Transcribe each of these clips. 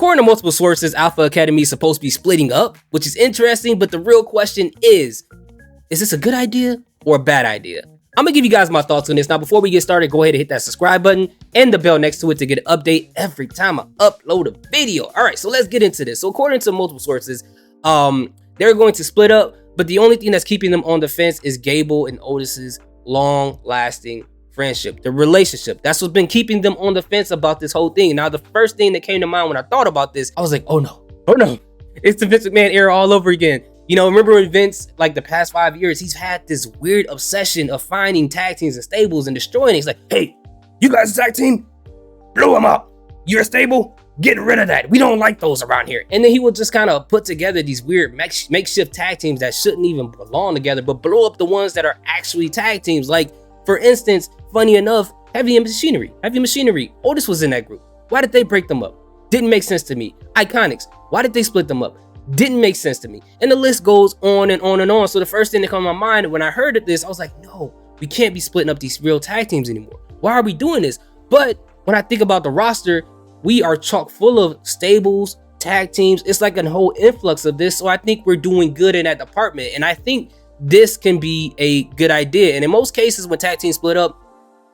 according to multiple sources, Alpha Academy is supposed to be splitting up, which is interesting, but the real question is this a good idea or a bad idea? I'm gonna give you guys my thoughts on this. Now, before we get started, go ahead and hit that subscribe button and the bell next to it to get an update every time I upload a video. All right, so let's get into this. So according to multiple sources, they're going to split up, but the only thing that's keeping them on the fence is Gable and Otis's long-lasting friendship, the relationship. That's what's been keeping them on the fence about this whole thing. Now, the first thing that came to mind when I thought about this, I was like, oh no, it's the Vince McMahon era all over again. You know, remember when Vince, like the past 5 years, he's had this weird obsession of finding tag teams and stables and destroying it. He's like, hey, you guys a tag team? Blow them up. You're a stable? Get rid of that. We don't like those around here. And then he would just kind of put together these weird makeshift tag teams that shouldn't even belong together, but blow up the ones that are actually tag teams. Like, for instance, funny enough, Heavy Machinery. Otis was in that group. Why did they break them up? Didn't make sense to me. Iconics. Why did they split them up? Didn't make sense to me. And the list goes on and on and on. So the first thing that came to my mind when I heard of this, I was like, no, we can't be splitting up these real tag teams anymore. Why are we doing this? But when I think about the roster, we are chock full of stables, tag teams. It's like a whole influx of this. So I think we're doing good in that department. And I think this can be a good idea. And in most cases, when tag teams split up,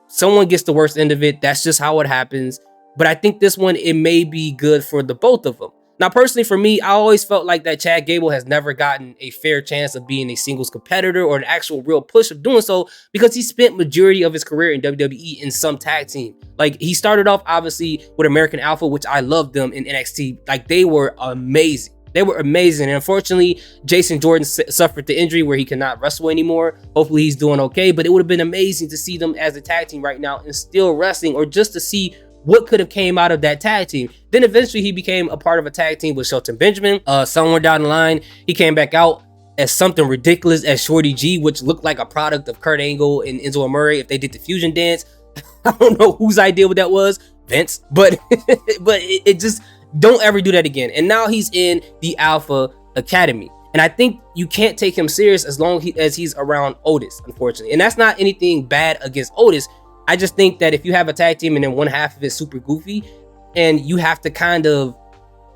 someone gets the worst end of it. That's just how it happens. But I think this one, it may be good for the both of them. Now, personally, for me, I always felt like that Chad Gable has never gotten a fair chance of being a singles competitor or an actual real push of doing so because he spent majority of his career in WWE in some tag team. Like, he started off, obviously, with American Alpha, which I loved them in NXT. Like, they were amazing. And unfortunately, Jason Jordan suffered the injury where he cannot wrestle anymore. Hopefully, he's doing okay. But it would have been amazing to see them as a tag team right now and still wrestling, or just to see what could have came out of that tag team. Then eventually he became a part of a tag team with Shelton Benjamin. Somewhere down the line, he came back out as something ridiculous as Shorty G, which looked like a product of Kurt Angle and Enzo Amore if they did the fusion dance. I don't know whose idea that was, Vince, but it just, don't ever do that again. And now he's in the Alpha Academy. And I think you can't take him serious as long as he's around Otis, unfortunately. And that's not anything bad against Otis. I just think that if you have a tag team and then one half of it's super goofy and you have to kind of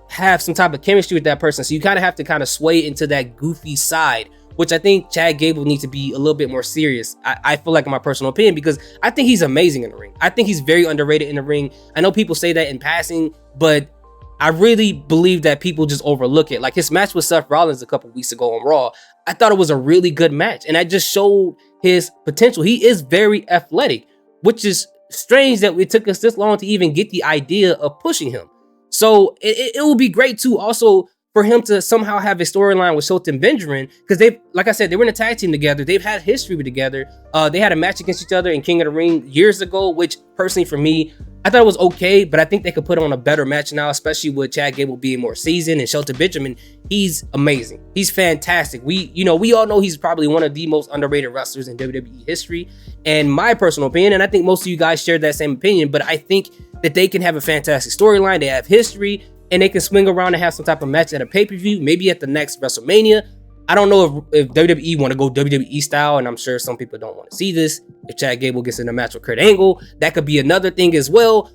have some type of chemistry with that person, so you kind of have to kind of sway into that goofy side, which I think Chad Gable needs to be a little bit more serious. I feel like, in my personal opinion, because I think he's amazing in the ring. I think he's very underrated in the ring. I know people say that in passing, but I really believe that people just overlook it. Like his match with Seth Rollins a couple weeks ago on Raw, I thought it was a really good match, and I just showed his potential. He is very athletic, which is strange that it took us this long to even get the idea of pushing him. So it will be great too also for him to somehow have a storyline with Shelton Benjamin, because they've, like I said, they were in a tag team together. They've had history together. They had a match against each other in King of the Ring years ago, which personally for me, I thought it was okay, but I think they could put on a better match now, especially with Chad Gable being more seasoned and Shelton Benjamin. He's amazing. He's fantastic. We all know he's probably one of the most underrated wrestlers in WWE history. And my personal opinion, and I think most of you guys share that same opinion, but I think that they can have a fantastic storyline. They have history, and they can swing around and have some type of match at a pay-per-view, maybe at the next WrestleMania. I don't know if WWE want to go WWE style, and I'm sure some people don't want to see this. If Chad Gable gets in a match with Kurt Angle, that could be another thing as well.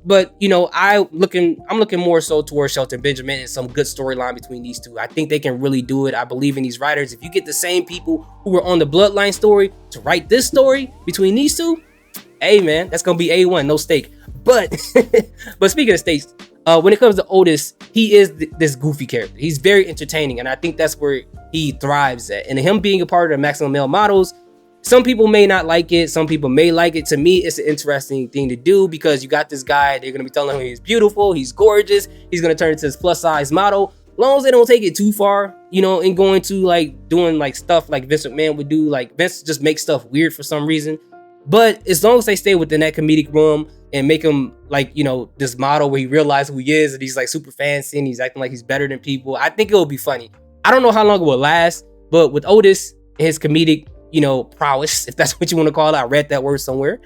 But I'm looking more so towards Shelton Benjamin and some good storyline between these two. I think they can really do it. I believe in these writers. If you get the same people who were on the Bloodline story to write this story between these two, hey man, that's gonna be A1, no steak. But speaking of steaks, when it comes to Otis, he is this goofy character. He's very entertaining, and I think that's where he thrives at. And him being a part of the Maximum Male Models, some people may not like it, some people may like it. To me, it's an interesting thing to do because you got this guy, they're gonna be telling him he's beautiful, he's gorgeous, he's gonna turn into this plus size model. As long as they don't take it too far, and going to like doing like stuff like Vince McMahon would do. Like Vince just makes stuff weird for some reason. But as long as they stay within that comedic realm and make him like, this model where he realizes who he is and he's like super fancy and he's acting like he's better than people, I think it will be funny. I don't know how long it will last, but with Otis and his comedic, prowess, if that's what you want to call it, I read that word somewhere.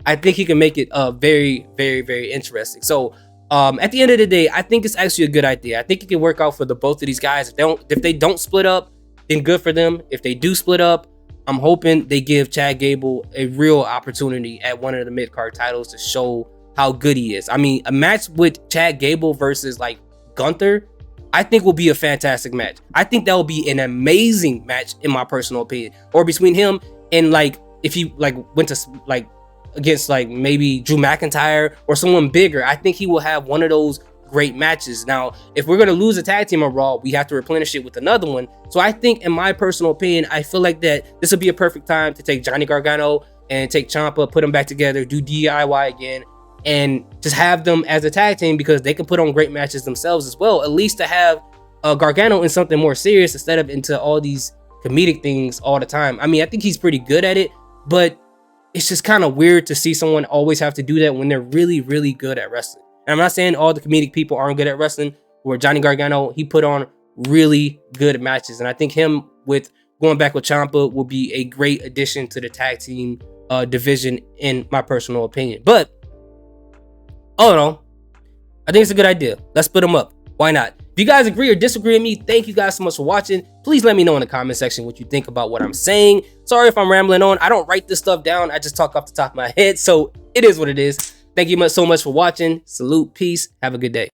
I think he can make it very, very, very interesting. So at the end of the day, I think it's actually a good idea. I think it can work out for the both of these guys. If they don't split up, then good for them. If they do split up, I'm hoping they give Chad Gable a real opportunity at one of the mid-card titles to show how good he is. I mean, a match with Chad Gable versus like Gunther, I think will be a fantastic match. I think that will be an amazing match in my personal opinion. Or between him and like, if he like went to like against like maybe Drew McIntyre or someone bigger, I think he will have one of those great matches. Now, if we're going to lose a tag team on Raw, we have to replenish it with another one. So I think, in my personal opinion, I feel like that this would be a perfect time to take Johnny Gargano and take Ciampa, put them back together, do DIY again, and just have them as a tag team, because they can put on great matches themselves as well. At least to have Gargano in something more serious instead of into all these comedic things all the time. I mean, I think he's pretty good at it, but it's just kind of weird to see someone always have to do that when they're really, really good at wrestling. And I'm not saying all the comedic people aren't good at wrestling. Where Johnny Gargano, he put on really good matches. And I think him with going back with Ciampa will be a great addition to the tag team division, in my personal opinion. But all in all, I think it's a good idea. Let's put them up. Why not? If you guys agree or disagree with me, thank you guys so much for watching. Please let me know in the comment section what you think about what I'm saying. Sorry if I'm rambling on. I don't write this stuff down. I just talk off the top of my head. So it is what it is. Thank you so much for watching. Salute, peace, have a good day.